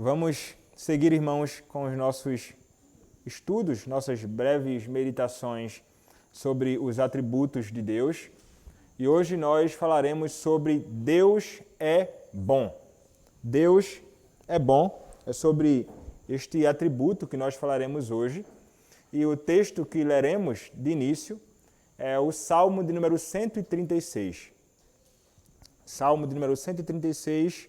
Vamos seguir, irmãos, com os nossos estudos, nossas breves meditações sobre os atributos de Deus. E hoje nós falaremos sobre Deus é bom. Deus é bom, é sobre este atributo que nós falaremos hoje. E o texto que leremos de início é o Salmo de número 136. Salmo de número 136,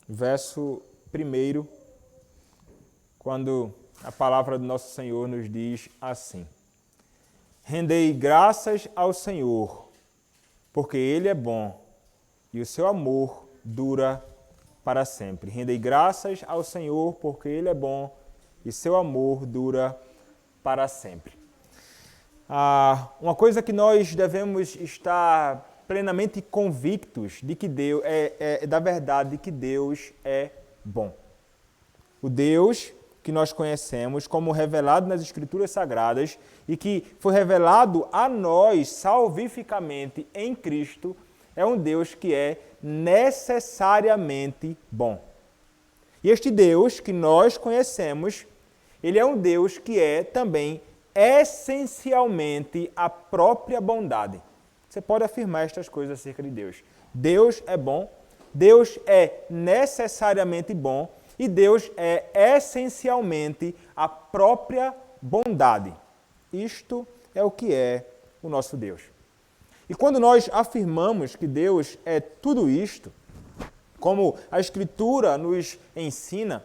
verso 1, quando a palavra do nosso Senhor nos diz assim: Rendei graças ao Senhor, porque Ele é bom e o seu amor dura para sempre. Rendei graças ao Senhor, porque Ele é bom e seu amor dura para sempre. Uma coisa que nós devemos estar plenamente convictos de que Deus da verdade de que Deus é bom. O Deus que nós conhecemos como revelado nas Escrituras Sagradas e que foi revelado a nós salvificamente em Cristo, é um Deus que é necessariamente bom. E este Deus que nós conhecemos, ele é um Deus que é também essencialmente a própria bondade. Você pode afirmar estas coisas acerca de Deus. Deus é bom, Deus é necessariamente bom e Deus é essencialmente a própria bondade. Isto é o que é o nosso Deus. E quando nós afirmamos que Deus é tudo isto, como a Escritura nos ensina,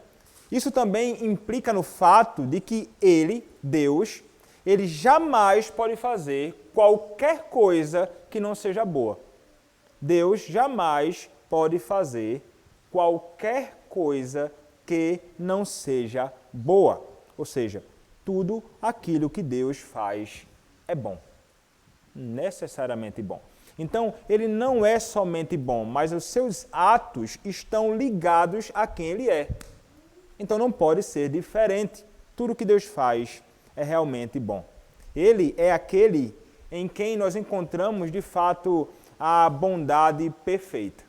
isso também implica no fato de que Deus, ele jamais pode fazer qualquer coisa que não seja boa. Deus jamais pode fazer qualquer coisa que não seja boa. Ou seja, tudo aquilo que Deus faz é bom. Necessariamente bom. Então, ele não é somente bom, mas os seus atos estão ligados a quem ele é. Então, não pode ser diferente. Tudo que Deus faz é realmente bom. Ele é aquele em quem nós encontramos, de fato, a bondade perfeita.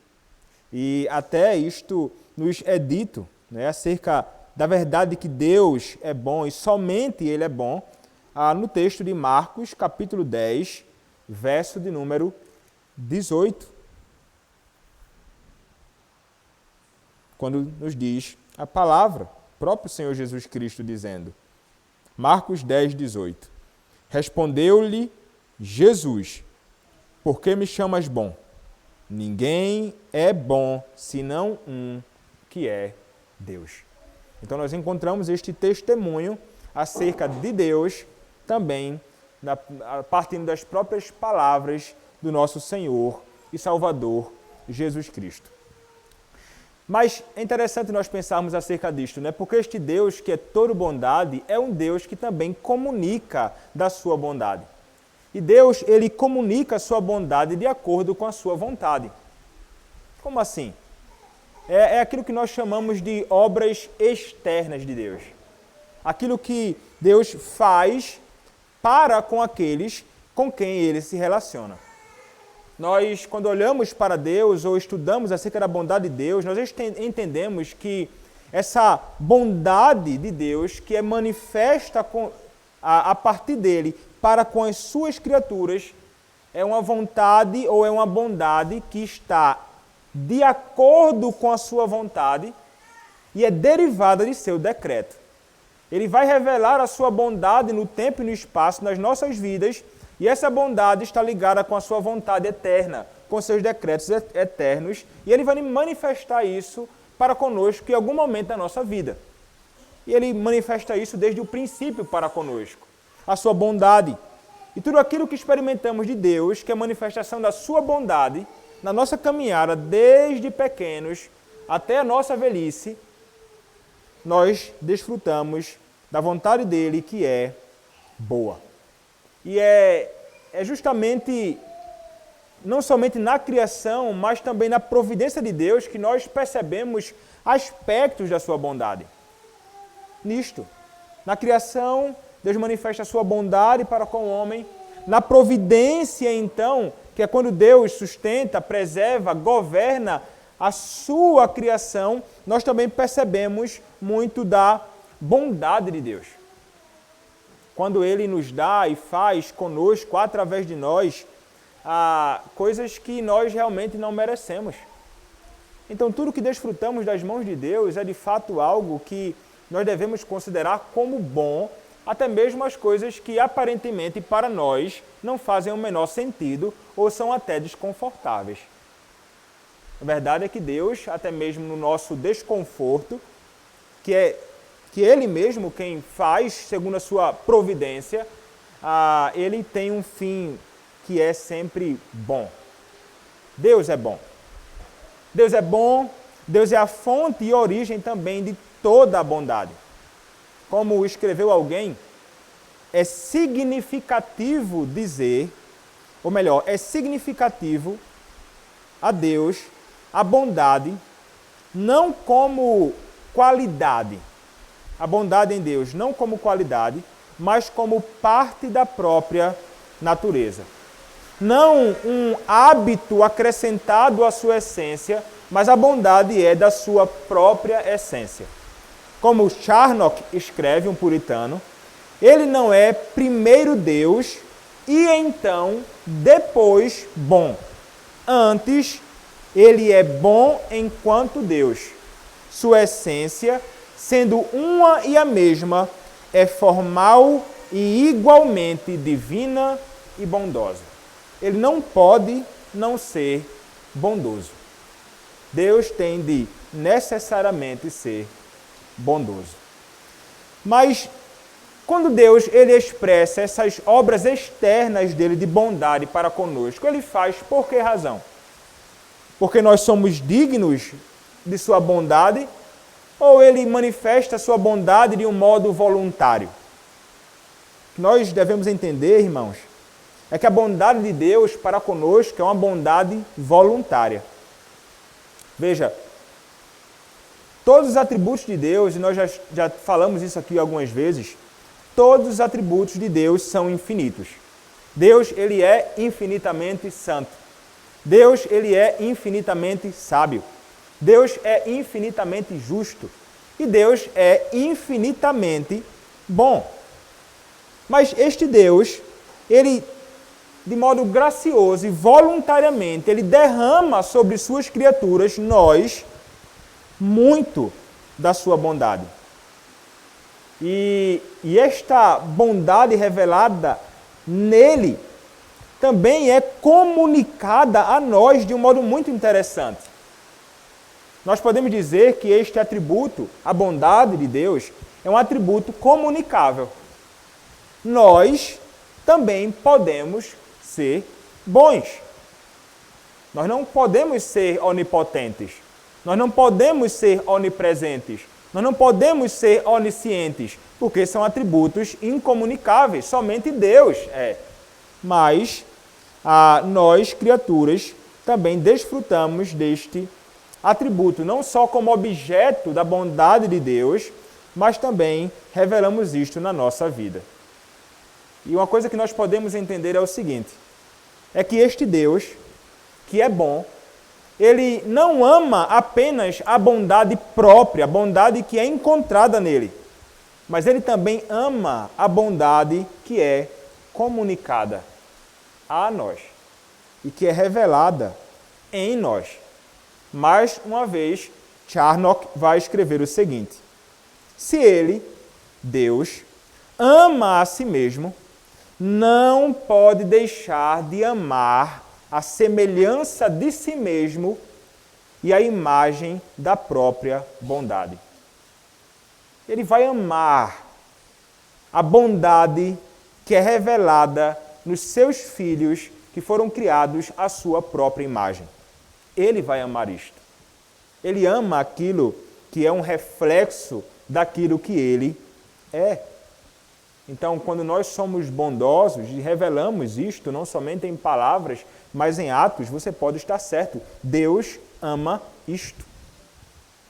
E até isto nos é dito, acerca da verdade que Deus é bom e somente Ele é bom, no texto de Marcos, capítulo 10, verso de número 18. Quando nos diz a palavra, próprio Senhor Jesus Cristo dizendo, Marcos 10, 18. Respondeu-lhe Jesus, por que me chamas bom? Ninguém é bom, senão um, que é Deus. Então nós encontramos este testemunho acerca de Deus também, partindo das próprias palavras do nosso Senhor e Salvador Jesus Cristo. Mas é interessante nós pensarmos acerca disto, porque este Deus que é todo bondade é um Deus que também comunica da sua bondade. E Deus, ele comunica a sua bondade de acordo com a sua vontade. Como assim? É aquilo que nós chamamos de obras externas de Deus. Aquilo que Deus faz para com aqueles com quem ele se relaciona. Nós, quando olhamos para Deus ou estudamos acerca da bondade de Deus, nós entendemos que essa bondade de Deus, que é manifesta a partir dele para com as suas criaturas, é uma vontade ou é uma bondade que está de acordo com a sua vontade e é derivada de seu decreto. Ele vai revelar a sua bondade no tempo e no espaço, nas nossas vidas, e essa bondade está ligada com a sua vontade eterna, com seus decretos eternos, e ele vai manifestar isso para conosco em algum momento da nossa vida. E ele manifesta isso desde o princípio para conosco, a sua bondade. E tudo aquilo que experimentamos de Deus, que é a manifestação da sua bondade, na nossa caminhada, desde pequenos até a nossa velhice, nós desfrutamos da vontade dele, que é boa. E é justamente, não somente na criação, mas também na providência de Deus, que nós percebemos aspectos da sua bondade. Nisto, na criação, Deus manifesta a sua bondade para com o homem. Na providência, então, que é quando Deus sustenta, preserva, governa a sua criação, nós também percebemos muito da bondade de Deus. Quando Ele nos dá e faz conosco, através de nós, coisas que nós realmente não merecemos. Então, tudo que desfrutamos das mãos de Deus é de fato algo que nós devemos considerar como bom, até mesmo as coisas que aparentemente para nós não fazem o menor sentido ou são até desconfortáveis. A verdade é que Deus, até mesmo no nosso desconforto, que Ele mesmo quem faz, segundo a sua providência, Ele tem um fim que é sempre bom. Deus é bom. Deus é bom, Deus é a fonte e origem também de toda a bondade. Como escreveu alguém, é significativo dizer, ou melhor, é significativo a Deus a bondade, não como qualidade, a bondade em Deus não como qualidade, mas como parte da própria natureza. Não um hábito acrescentado à sua essência, mas a bondade é da sua própria essência. Como Charnock escreve, um puritano, ele não é primeiro Deus e então depois bom. Antes, ele é bom enquanto Deus. Sua essência, sendo uma e a mesma, é formal e igualmente divina e bondosa. Ele não pode não ser bondoso. Deus tem de necessariamente ser bondoso. Mas quando Deus ele expressa essas obras externas dele de bondade para conosco, ele faz por que razão? Porque nós somos dignos de sua bondade ou ele manifesta sua bondade de um modo voluntário? O que nós devemos entender, irmãos, é que a bondade de Deus para conosco é uma bondade voluntária. Veja, todos os atributos de Deus, e nós já falamos isso aqui algumas vezes, todos os atributos de Deus são infinitos. Deus, ele é infinitamente santo. Deus, ele é infinitamente sábio. Deus é infinitamente justo. E Deus é infinitamente bom. Mas este Deus, ele, de modo gracioso e voluntariamente, ele derrama sobre suas criaturas, nós, muito da sua bondade. E esta bondade revelada nele também é comunicada a nós de um modo muito interessante. Nós podemos dizer que este atributo, a bondade de Deus, é um atributo comunicável. Nós também podemos ser bons. Nós não podemos ser onipotentes. Nós não podemos ser onipresentes. Nós não podemos ser oniscientes, porque são atributos incomunicáveis. Somente Deus é. Mas nós, criaturas, também desfrutamos deste atributo, não só como objeto da bondade de Deus, mas também revelamos isto na nossa vida. E uma coisa que nós podemos entender é o seguinte, é que este Deus, que é bom, ele não ama apenas a bondade própria, a bondade que é encontrada nele, mas ele também ama a bondade que é comunicada a nós e que é revelada em nós. Mais uma vez, Charnock vai escrever o seguinte: se ele, Deus, ama a si mesmo, não pode deixar de amar a semelhança de si mesmo e a imagem da própria bondade. Ele vai amar a bondade que é revelada nos seus filhos que foram criados à sua própria imagem. Ele vai amar isto. Ele ama aquilo que é um reflexo daquilo que ele é. Então, quando nós somos bondosos e revelamos isto, não somente em palavras, mas em atos, você pode estar certo. Deus ama isto.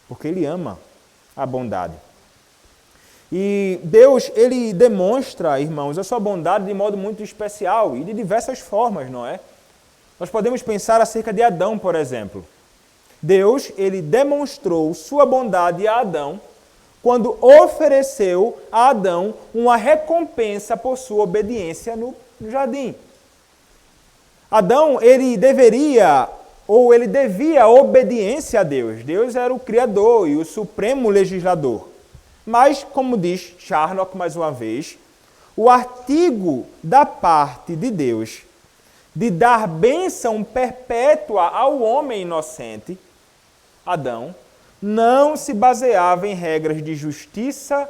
Porque ele ama a bondade. E Deus, ele demonstra, irmãos, a sua bondade de modo muito especial e de diversas formas, não é? Nós podemos pensar acerca de Adão, por exemplo. Deus, ele demonstrou sua bondade a Adão quando ofereceu a Adão uma recompensa por sua obediência no jardim. Adão, ele devia obediência a Deus. Deus era o Criador e o supremo legislador. Mas, como diz Charnock mais uma vez, o artigo da parte de Deus de dar bênção perpétua ao homem inocente, Adão, não se baseava em regras de justiça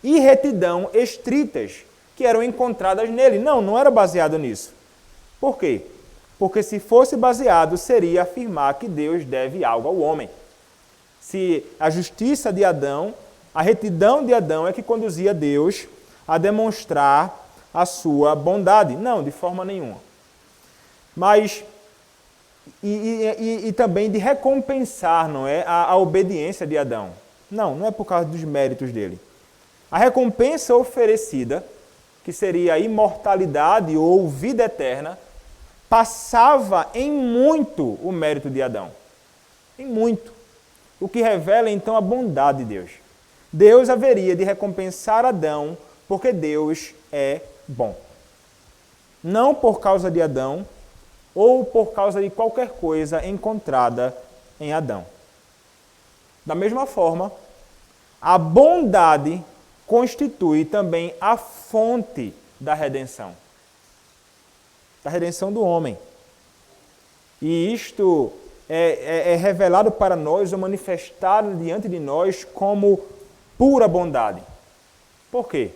e retidão estritas que eram encontradas nele. Não era baseado nisso. Por quê? Porque se fosse baseado, seria afirmar que Deus deve algo ao homem. Se a justiça de Adão, a retidão de Adão é que conduzia Deus a demonstrar a sua bondade. Não, de forma nenhuma. Mas, e também de recompensar, não é, a obediência de Adão. Não é por causa dos méritos dele. A recompensa oferecida, que seria a imortalidade ou vida eterna, passava em muito o mérito de Adão. Em muito. O que revela então a bondade de Deus. Deus haveria de recompensar Adão porque Deus é bom. Não por causa de Adão ou por causa de qualquer coisa encontrada em Adão. Da mesma forma, a bondade constitui também a fonte da redenção do homem. E isto é revelado para nós ou manifestado diante de nós como pura bondade. Por quê?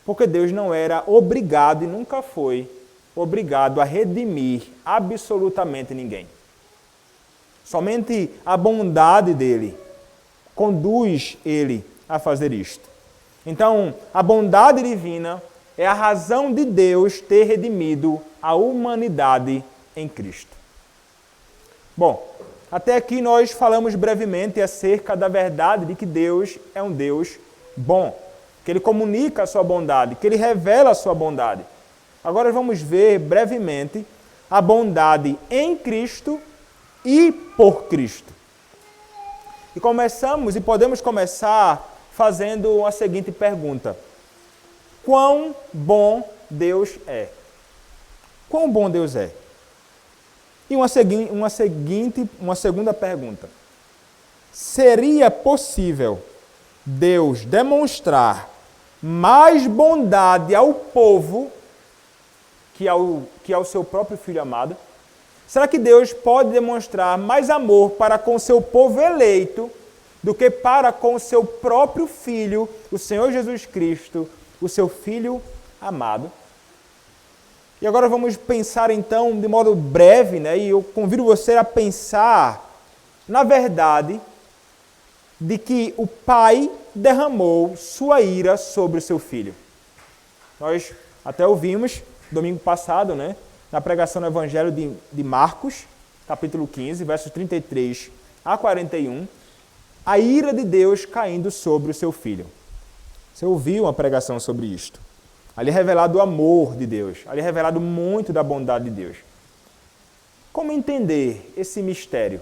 Porque Deus não era obrigado e nunca foi obrigado a redimir absolutamente ninguém. Somente a bondade dele conduz ele a fazer isto. Então, a bondade divina é a razão de Deus ter redimido a humanidade em Cristo. Bom, até aqui nós falamos brevemente acerca da verdade de que Deus é um Deus bom, que Ele comunica a sua bondade, que Ele revela a sua bondade. Agora vamos ver brevemente a bondade em Cristo e por Cristo. E podemos começar fazendo a seguinte pergunta: quão bom Deus é? Quão bom Deus é? E uma segunda pergunta: seria possível Deus demonstrar mais bondade ao povo que ao seu próprio Filho amado? Será que Deus pode demonstrar mais amor para com o seu povo eleito do que para com o seu próprio Filho, o Senhor Jesus Cristo, o seu Filho amado? E agora vamos pensar então de modo breve, né? E eu convido você a pensar na verdade de que o Pai derramou sua ira sobre o seu Filho. Nós até ouvimos domingo passado, né, na pregação no Evangelho de Marcos, capítulo 15, versos 33 a 41, a ira de Deus caindo sobre o seu Filho. Você ouviu uma pregação sobre isto. Ali é revelado o amor de Deus, ali é revelado muito da bondade de Deus. Como entender esse mistério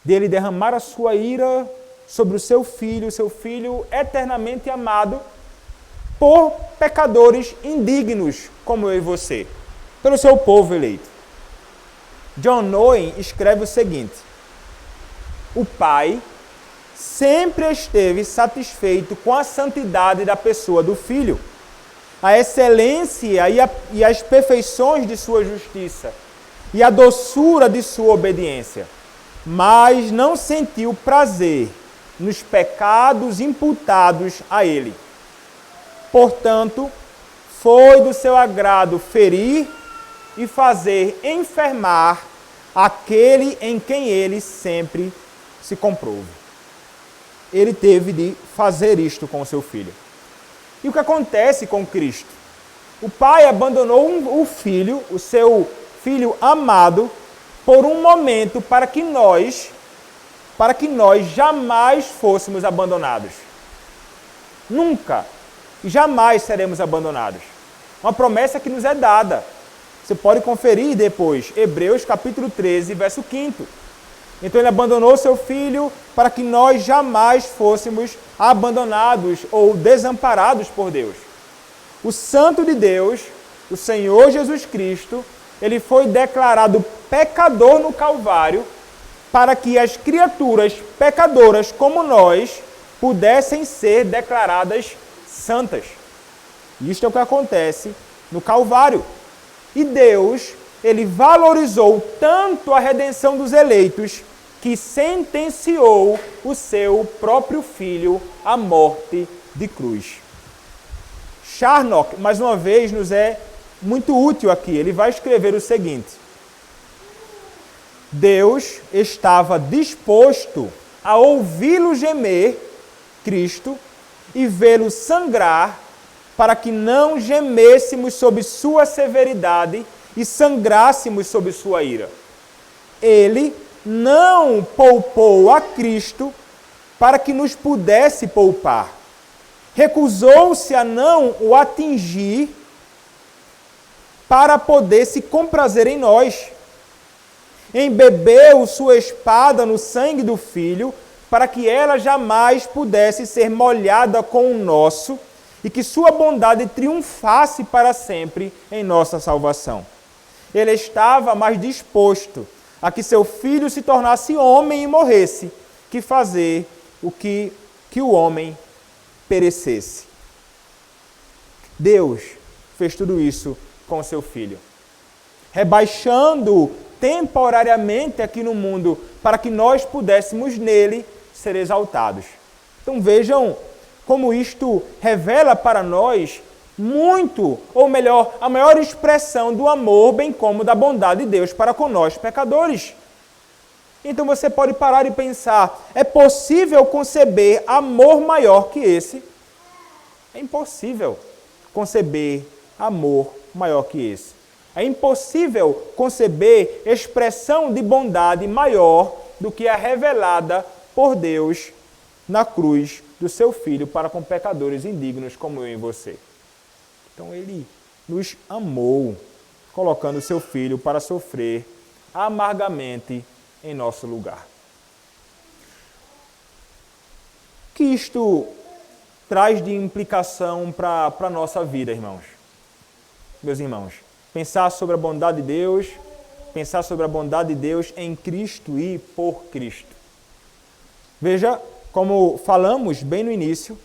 de Ele derramar a sua ira sobre o seu Filho eternamente amado, por pecadores indignos como eu e você, pelo seu povo eleito? John Owen escreve o seguinte: o Pai sempre esteve satisfeito com a santidade da pessoa do Filho, a excelência e as perfeições de sua justiça e a doçura de sua obediência, mas não sentiu prazer nos pecados imputados a ele. Portanto, foi do seu agrado ferir e fazer enfermar aquele em quem ele sempre se comprouve. Ele teve de fazer isto com o seu Filho. E o que acontece com Cristo? O Pai abandonou o Filho, o seu Filho amado, por um momento para que nós jamais fôssemos abandonados. Nunca e jamais seremos abandonados. Uma promessa que nos é dada. Você pode conferir depois, Hebreus capítulo 13, verso 5. Então ele abandonou seu Filho para que nós jamais fôssemos abandonados ou desamparados por Deus. O Santo de Deus, o Senhor Jesus Cristo, ele foi declarado pecador no Calvário para que as criaturas pecadoras como nós pudessem ser declaradas santas. Isto é o que acontece no Calvário. E Deus, ele valorizou tanto a redenção dos eleitos que sentenciou o seu próprio Filho à morte de cruz. Charnock, mais uma vez, nos é muito útil aqui. Ele vai escrever o seguinte: Deus estava disposto a ouvi-lo gemer, Cristo, e vê-lo sangrar, para que não gemêssemos sob sua severidade e sangrássemos sob sua ira. Ele não poupou a Cristo para que nos pudesse poupar. Recusou-se a não o atingir para poder se comprazer em nós. Embebeu sua espada no sangue do Filho, para que ela jamais pudesse ser molhada com o nosso e que sua bondade triunfasse para sempre em nossa salvação. Ele estava mais disposto a que seu Filho se tornasse homem e morresse, que fazer o que o homem perecesse. Deus fez tudo isso com seu Filho, rebaixando-o temporariamente aqui no mundo, para que nós pudéssemos nele ser exaltados. Então vejam como isto revela para nós muito, ou melhor, a maior expressão do amor, bem como da bondade de Deus para com nós, pecadores. Então você pode parar e pensar, é possível conceber amor maior que esse? É impossível conceber amor maior que esse. É impossível conceber expressão de bondade maior do que a revelada por Deus na cruz do seu Filho para com pecadores indignos como eu e você. Então ele nos amou, colocando seu Filho para sofrer amargamente em nosso lugar. O que isto traz de implicação para a nossa vida, irmãos? Meus irmãos, pensar sobre a bondade de Deus, pensar sobre a bondade de Deus em Cristo e por Cristo. Veja, como falamos bem no início,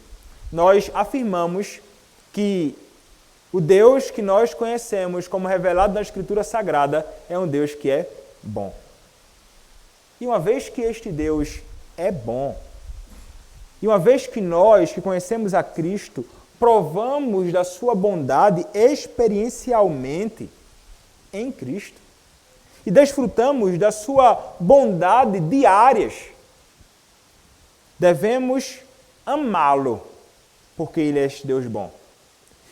nós afirmamos que o Deus que nós conhecemos como revelado na Escritura Sagrada é um Deus que é bom. E uma vez que este Deus é bom, e uma vez que nós que conhecemos a Cristo, provamos da sua bondade experiencialmente em Cristo, e desfrutamos da sua bondade diárias, devemos amá-lo, porque ele é este Deus bom.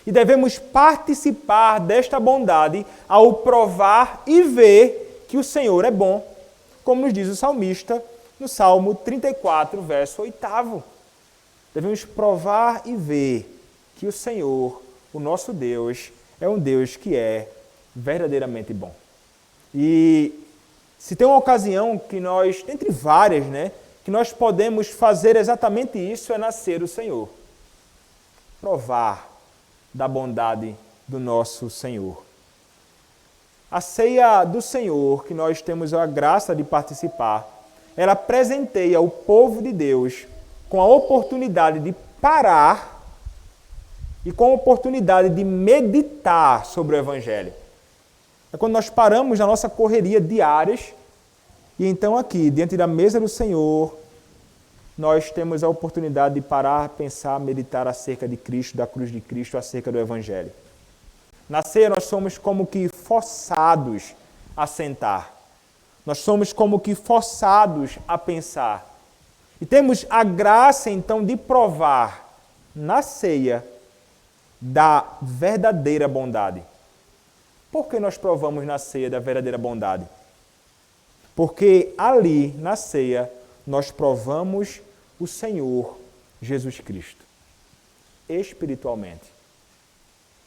E devemos participar desta bondade ao provar e ver que o Senhor é bom, como nos diz o salmista no Salmo 34, verso 8. Devemos provar e ver que o Senhor, o nosso Deus, é um Deus que é verdadeiramente bom. E se tem uma ocasião que nós, entre várias, que nós podemos fazer exatamente isso, é nascer o Senhor. Provar da bondade do nosso Senhor. A ceia do Senhor, que nós temos a graça de participar, ela presenteia o povo de Deus com a oportunidade de parar e com a oportunidade de meditar sobre o Evangelho. É quando nós paramos na nossa correria diárias e então aqui, diante da mesa do Senhor, nós temos a oportunidade de parar, pensar, meditar acerca de Cristo, da cruz de Cristo, acerca do Evangelho. Na ceia nós somos como que forçados a sentar. Nós somos como que forçados a pensar. E temos a graça, então, de provar na ceia da verdadeira bondade. Por que nós provamos na ceia da verdadeira bondade? Porque ali, na ceia, nós provamos o Senhor Jesus Cristo. espiritualmente.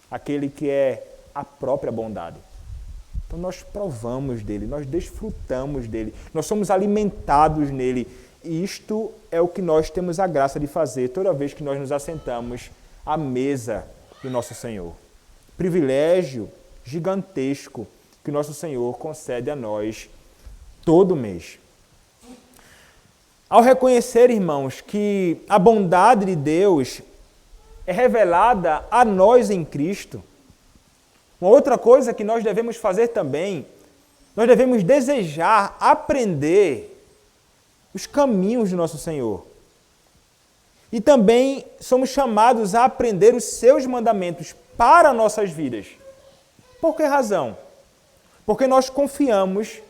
Aquele que é a própria bondade. Então nós provamos dele, nós desfrutamos dele, nós somos alimentados nele. E isto é o que nós temos a graça de fazer toda vez que nós nos assentamos à mesa do nosso Senhor. Privilégio gigantesco que o nosso Senhor concede a nós todo mês. Ao reconhecer, irmãos, que a bondade de Deus é revelada a nós em Cristo, uma outra coisa que nós devemos fazer também, nós devemos desejar aprender os caminhos do nosso Senhor. E também somos chamados a aprender os seus mandamentos para nossas vidas. Por que razão? Porque nós confiamos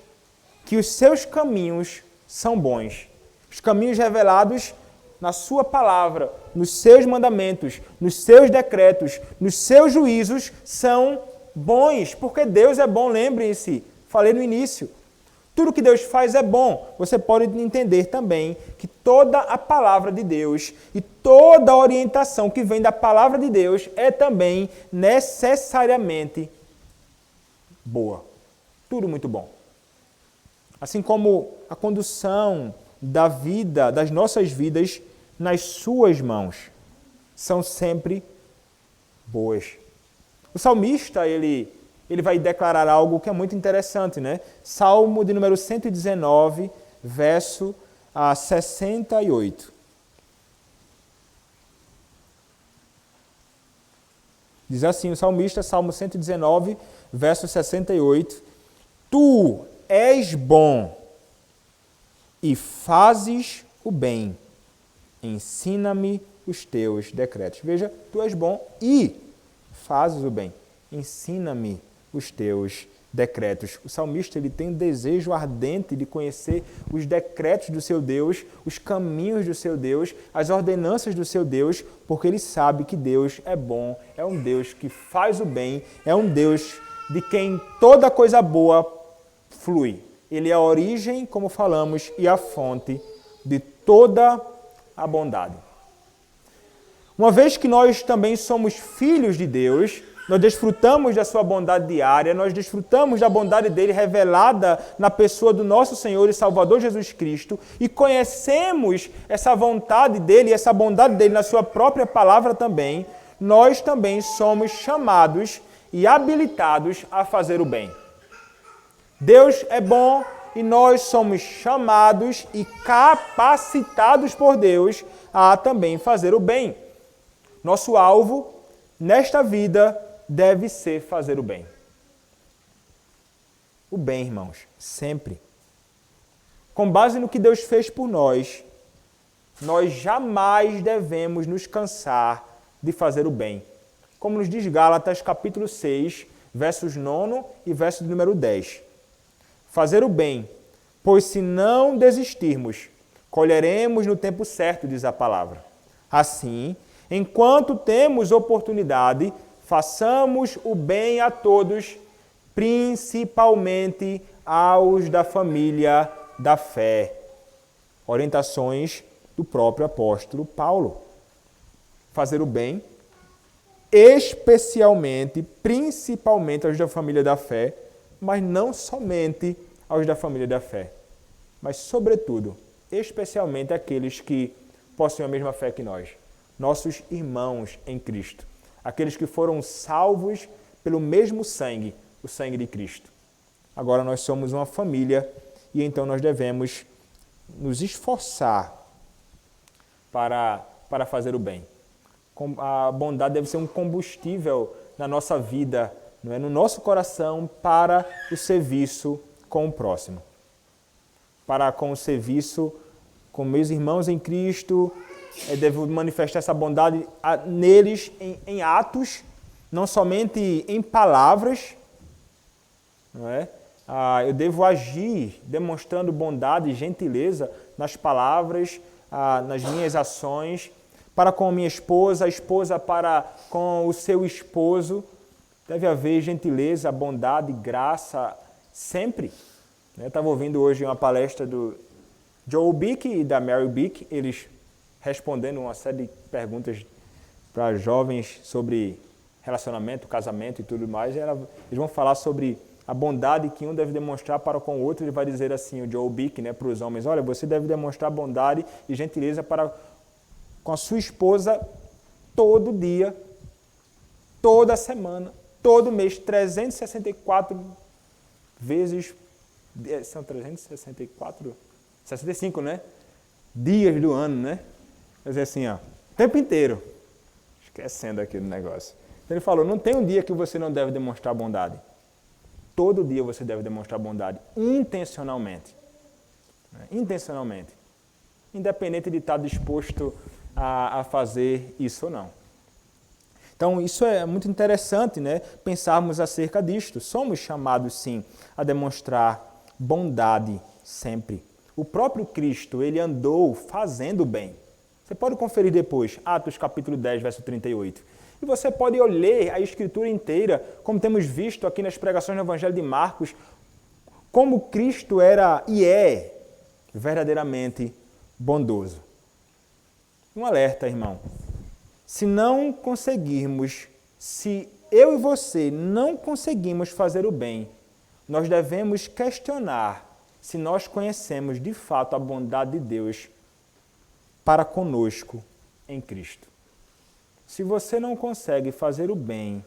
que os seus caminhos são bons. Os caminhos revelados na sua palavra, nos seus mandamentos, nos seus decretos, nos seus juízos são bons, porque Deus é bom, lembrem-se, falei no início. Tudo que Deus faz é bom. Você pode entender também que toda a palavra de Deus e toda a orientação que vem da palavra de Deus é também necessariamente boa. Tudo muito bom. Assim como a condução da vida, das nossas vidas nas suas mãos, são sempre boas. O salmista, ele vai declarar algo que é muito interessante, né? Salmo de número 119, verso 68. Diz assim o salmista, Salmo 119, verso 68. Tu és bom e fazes o bem. Ensina-me os teus decretos. Veja, tu és bom e fazes o bem. Ensina-me os teus decretos. O salmista ele tem um desejo ardente de conhecer os decretos do seu Deus, os caminhos do seu Deus, as ordenanças do seu Deus, porque ele sabe que Deus é bom, é um Deus que faz o bem, é um Deus de quem toda coisa boa flui. Ele é a origem, como falamos, e a fonte de toda a bondade. Uma vez que nós também somos filhos de Deus, nós desfrutamos da sua bondade diária, nós desfrutamos da bondade dele revelada na pessoa do nosso Senhor e Salvador Jesus Cristo e conhecemos essa vontade dele e essa bondade dele na sua própria palavra também, nós também somos chamados e habilitados a fazer o bem. Deus é bom e nós somos chamados e capacitados por Deus a também fazer o bem. Nosso alvo nesta vida deve ser fazer o bem. O bem, irmãos, sempre. Com base no que Deus fez por nós, nós jamais devemos nos cansar de fazer o bem. Como nos diz Gálatas, capítulo 6, versos 9 e verso de número 10. Fazer o bem, pois se não desistirmos, colheremos no tempo certo, diz a palavra. Assim, enquanto temos oportunidade, façamos o bem a todos, principalmente aos da família da fé. Orientações do próprio apóstolo Paulo. Fazer o bem, especialmente, principalmente aos da família da fé, mas não somente aos da família da fé, mas, sobretudo, especialmente aqueles que possuem a mesma fé que nós, nossos irmãos em Cristo, aqueles que foram salvos pelo mesmo sangue, o sangue de Cristo. Agora nós somos uma família e então nós devemos nos esforçar para fazer o bem. A bondade deve ser um combustível na nossa vida, não é? No nosso coração, para o serviço com o próximo. Para com o serviço com meus irmãos em Cristo, devo manifestar essa bondade neles em atos, não somente em palavras. Não é? Eu devo agir demonstrando bondade e gentileza nas palavras, nas minhas ações, para com a minha esposa, a esposa para com o seu esposo. Deve haver gentileza, bondade, graça, sempre. Eu estava ouvindo hoje uma palestra do Joe Bick e da Mary Bick, eles respondendo uma série de perguntas para jovens sobre relacionamento, casamento e tudo mais, eles vão falar sobre a bondade que um deve demonstrar para com o outro. Ele vai dizer assim, o Joel Bick, né, para os homens, olha, você deve demonstrar bondade e gentileza para com a sua esposa todo dia, toda semana, todo mês, 364 vezes, são 364, 65, né? Dias do ano, né? Quer dizer assim, ó, o tempo inteiro. Esquecendo aqui do negócio. Então ele falou, não tem um dia que você não deve demonstrar bondade. Todo dia você deve demonstrar bondade, intencionalmente. Intencionalmente. Independente de estar disposto a fazer isso ou não. Então, isso é muito interessante, né? Pensarmos acerca disto. Somos chamados, sim, a demonstrar bondade sempre. O próprio Cristo, ele andou fazendo bem. Você pode conferir depois, Atos capítulo 10, verso 38. E você pode ler a Escritura inteira, como temos visto aqui nas pregações do Evangelho de Marcos, como Cristo era e é verdadeiramente bondoso. Um alerta, irmão. Se não conseguirmos, se eu e você não conseguimos fazer o bem, nós devemos questionar se nós conhecemos de fato a bondade de Deus para conosco em Cristo. Se você não consegue fazer o bem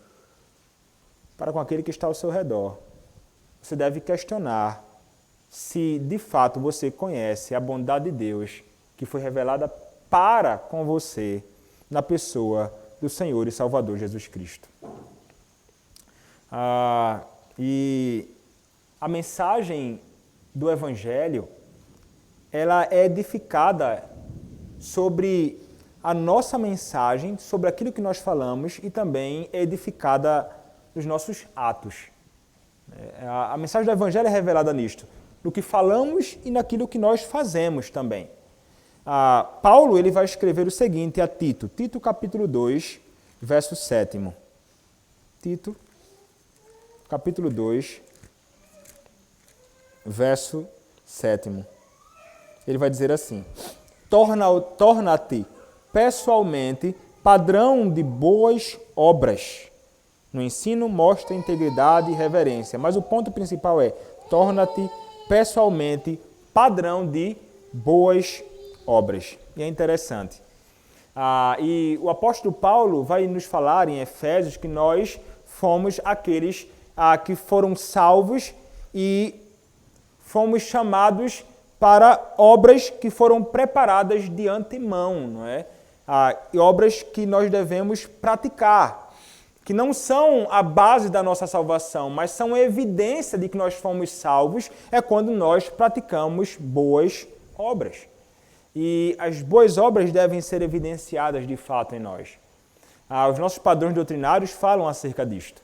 para com aquele que está ao seu redor, você deve questionar se de fato você conhece a bondade de Deus que foi revelada para com você na pessoa do Senhor e Salvador Jesus Cristo. E a mensagem do Evangelho, ela é edificada sobre a nossa mensagem, sobre aquilo que nós falamos e também é edificada nos nossos atos. A mensagem do Evangelho é revelada nisto, no que falamos e naquilo que nós fazemos também. Paulo ele vai escrever o seguinte a Tito, Tito capítulo 2, verso 7. Tito, capítulo 2, verso 7. Ele vai dizer assim, torna-te pessoalmente padrão de boas obras. No ensino mostra integridade e reverência, mas o ponto principal é, torna-te pessoalmente padrão de boas obras. E é interessante. E o apóstolo Paulo vai nos falar em Efésios que nós fomos aqueles que foram salvos e fomos chamados para obras que foram preparadas de antemão, não é? E obras que nós devemos praticar, que não são a base da nossa salvação, mas são evidência de que nós fomos salvos, é quando nós praticamos boas obras. E as boas obras devem ser evidenciadas de fato em nós. Os nossos padrões doutrinários falam acerca disto.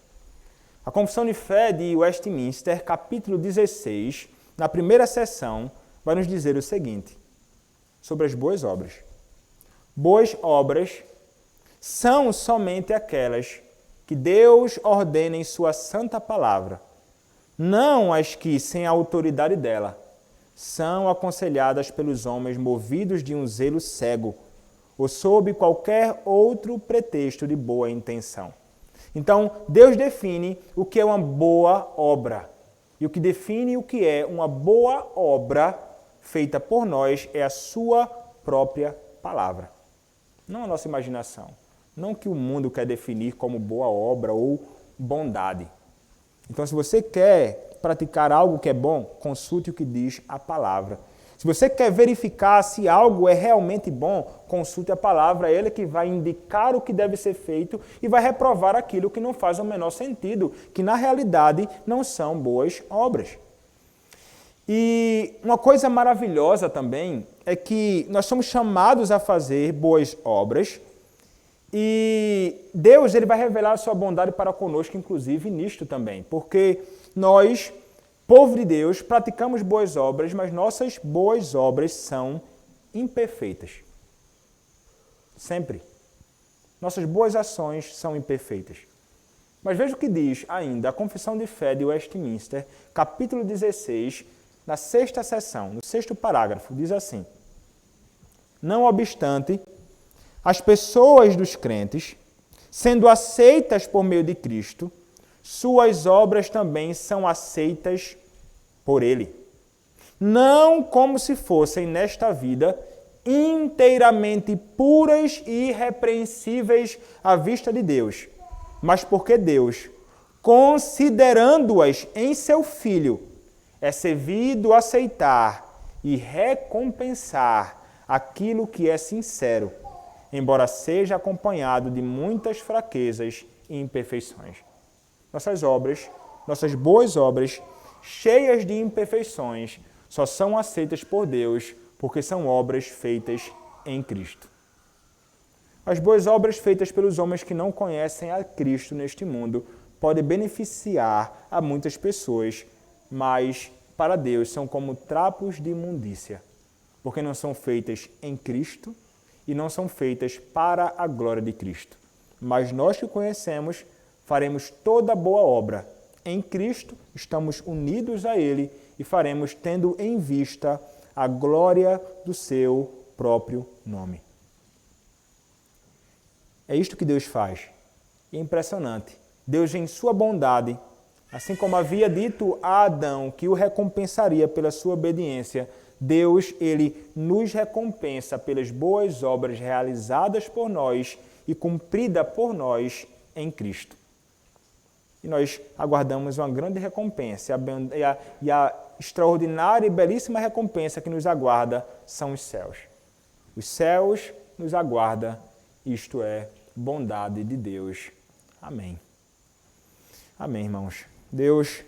A Confissão de Fé de Westminster, capítulo 16, na primeira seção, vai nos dizer o seguinte, sobre as boas obras. Boas obras são somente aquelas que Deus ordena em sua santa palavra, não as que, sem a autoridade dela, são aconselhadas pelos homens movidos de um zelo cego ou sob qualquer outro pretexto de boa intenção. Então, Deus define o que é uma boa obra. E o que define o que é uma boa obra feita por nós é a sua própria palavra. Não a nossa imaginação. Não o que o mundo quer definir como boa obra ou bondade. Então, se você quer praticar algo que é bom, consulte o que diz a palavra. Se você quer verificar se algo é realmente bom, consulte a palavra, é ele que vai indicar o que deve ser feito e vai reprovar aquilo que não faz o menor sentido, que na realidade não são boas obras. E uma coisa maravilhosa também é que nós somos chamados a fazer boas obras e Deus ele vai revelar a sua bondade para conosco, inclusive nisto também, porque nós, povo de Deus, praticamos boas obras, mas nossas boas obras são imperfeitas. Sempre. Nossas boas ações são imperfeitas. Mas veja o que diz ainda a Confissão de Fé de Westminster, capítulo 16, na 6ª seção, no 6º parágrafo, diz assim: não obstante, as pessoas dos crentes, sendo aceitas por meio de Cristo, suas obras também são aceitas por Ele. Não como se fossem, nesta vida, inteiramente puras e irrepreensíveis à vista de Deus, mas porque Deus, considerando-as em seu Filho, é servido aceitar e recompensar aquilo que é sincero, embora seja acompanhado de muitas fraquezas e imperfeições. Nossas obras, nossas boas obras, cheias de imperfeições, só são aceitas por Deus porque são obras feitas em Cristo. As boas obras feitas pelos homens que não conhecem a Cristo neste mundo podem beneficiar a muitas pessoas, mas para Deus são como trapos de imundícia, porque não são feitas em Cristo e não são feitas para a glória de Cristo. Mas nós que conhecemos, faremos toda boa obra. Em Cristo, estamos unidos a Ele e faremos tendo em vista a glória do seu próprio nome. É isto que Deus faz. E é impressionante. Deus, em sua bondade, assim como havia dito a Adão que o recompensaria pela sua obediência, Deus, Ele nos recompensa pelas boas obras realizadas por nós e cumprida por nós em Cristo. E nós aguardamos uma grande recompensa. E a extraordinária e belíssima recompensa que nos aguarda são os céus. Os céus nos aguarda, isto é, bondade de Deus. Amém. Amém, irmãos. Deus